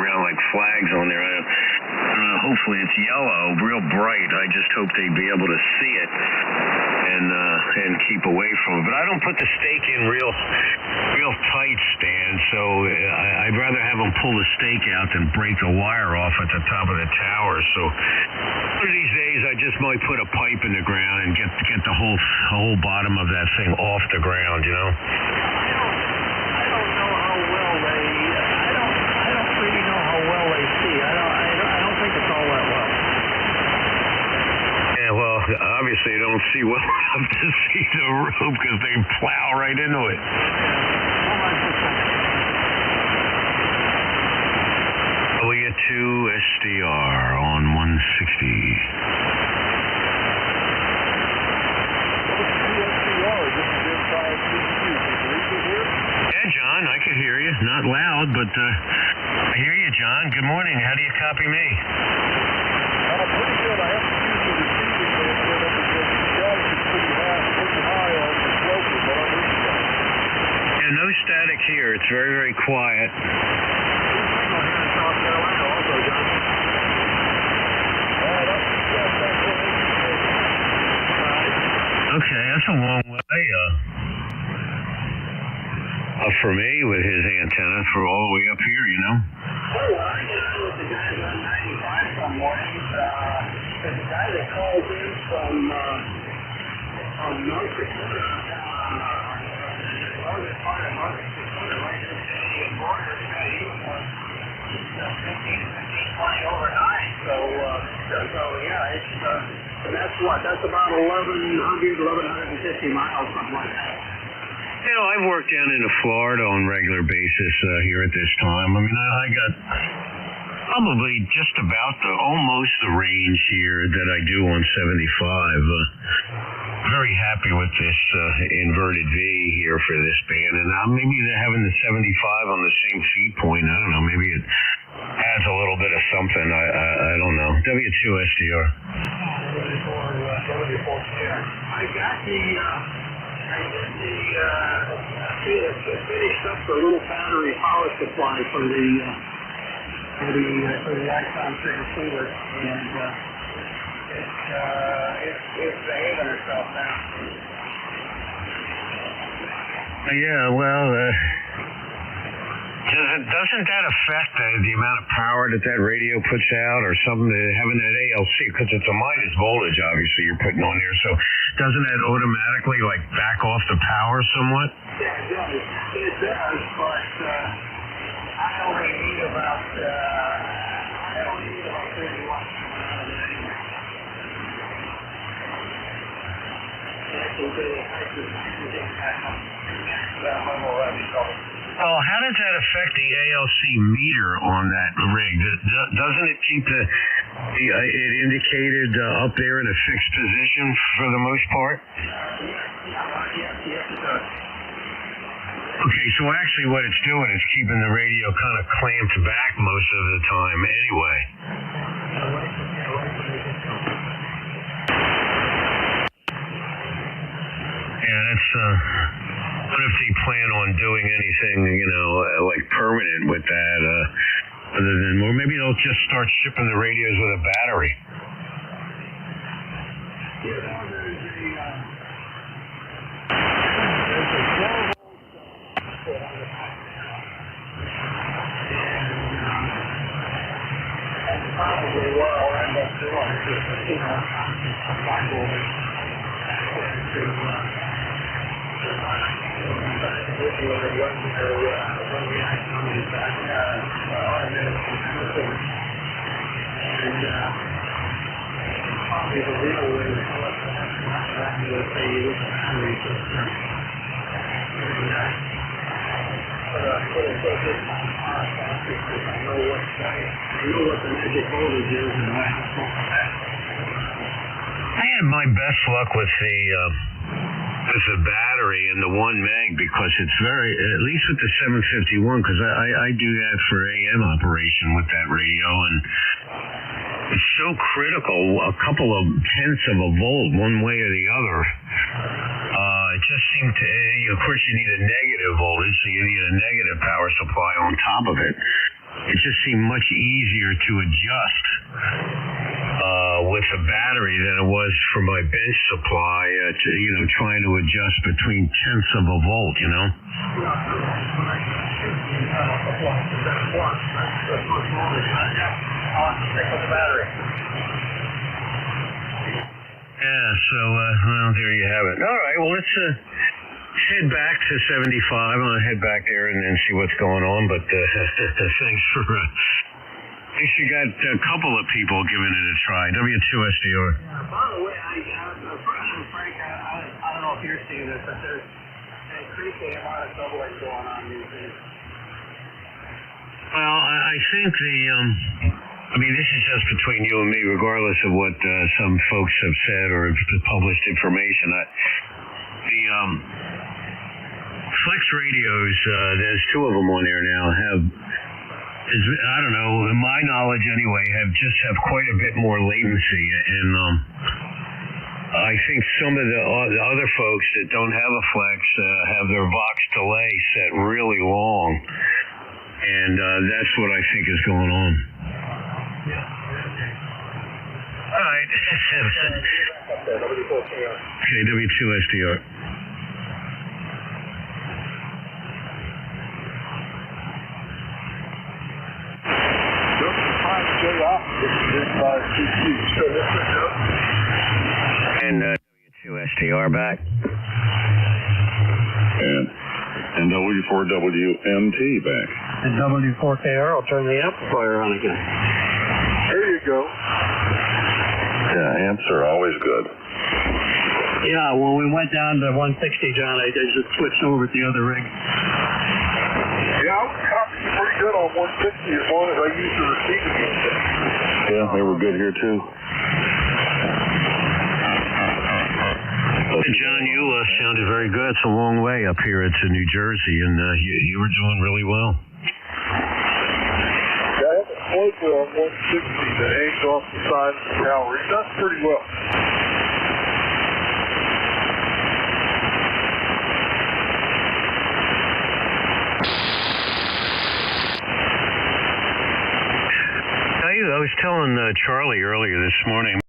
around like flags on there. Hopefully it's yellow, real bright. I just hope they'd be able to see it and keep away from it. But I don't put the stake in real tight, Stan, so I'd rather have them pull the stake out than break the wire off at the top of the tower. So one of these days I just might put a pipe in the ground and get the whole bottom of that thing off the ground, you know? I don't know how well they, I don't really know how well they see. I don't think it's all that well. Yeah, well, obviously they don't see well enough to see the roof because they plow right into it. W2SDR on 160. Yeah, John, I can hear you. Not loud, but I hear you, John. Good morning. How do you copy me? Pretty good. I have to use the receiving bit because the gas is pretty high on the floater, but I'm reaching that. Yeah, no static here. It's very, very quiet. Okay, that's a long way for me with his antenna for all the way up here, you know. Well, I was with the guys on 95 some mornings. The guy that called in from Norfolk, northern part of North Dakota, right at the Canadian border, he's 15, 20 overnight. So yeah, it's that's what? That's about 1,150 miles, something like that. You know, I've worked down into Florida on a regular basis here at this time. I mean, I got probably just about almost the range here that I do on 75. Very happy with this inverted V here for this band. And maybe they're having the 75 on the same feed point. I don't know. Maybe it adds a little bit of something. I don't know. W2SDR. I got finished up the little battery power supply for the Axon transceiver, and it's behaving herself now. Yeah, well, doesn't that affect the amount of power that radio puts out, or something? Having that ALC, because it's a minus voltage, obviously you're putting on here. So doesn't that automatically like back off the power somewhat? Yeah, it does. It does, but I only need about 30 watts out of it anyway. I can get back up that level already. Oh, how does that affect the ALC meter on that rig? Doesn't it keep it indicated up there in a fixed position for the most part? Yes, it does. Okay, so actually what it's doing is keeping the radio kind of clamped back most of the time anyway. Yeah, that's, what if they plan on doing anything, like permanent with that, other than, or maybe they'll just start shipping the radios with a battery. Probably what I'll end up doing is, I had my best luck with the battery and the 1 meg because it's very, at least with the 751, because I do that for AM operation with that radio, and it's so critical, a couple of tenths of a volt one way or the other. It just seemed to, of course you need a negative voltage, so you need a negative power supply on top of it. it just seemed much easier to adjust with the battery than it was for my bench supply, trying to adjust between tenths of a volt, Yeah, so, there you have it. All right, well, let's head back to 75. I'm going to head back there and see what's going on, but thanks for... at least you got a couple of people giving it a try. W2SDR. Yeah, by the way, Frank, I don't know if you're seeing this, but there's an increasing amount of doubling going on these days. Well, I think this is just between you and me, regardless of what some folks have said or published information. The Flex radios, there's two of them on there now, I don't know, in my knowledge anyway, have quite a bit more latency, and I think some of the other folks that don't have a Flex have their Vox delay set really long, and that's what I think is going on. All right. Okay, W2SDR. And W2SDR back. And W4WMT back. And W4KR, I'll turn the amplifier on again. There you go. Yeah, amps are always good. Yeah, when we went down to 160, John, I just switched over to the other rig. Yeah, I was copying pretty good on 160 as long as I used the receiving system. Yeah, they were good here too. John, you sounded very good. It's a long way up here to New Jersey, and you were doing really well. Yeah, I have a floater on 160 that hangs off the side of the tower. It does pretty well. I was telling Charlie earlier this morning.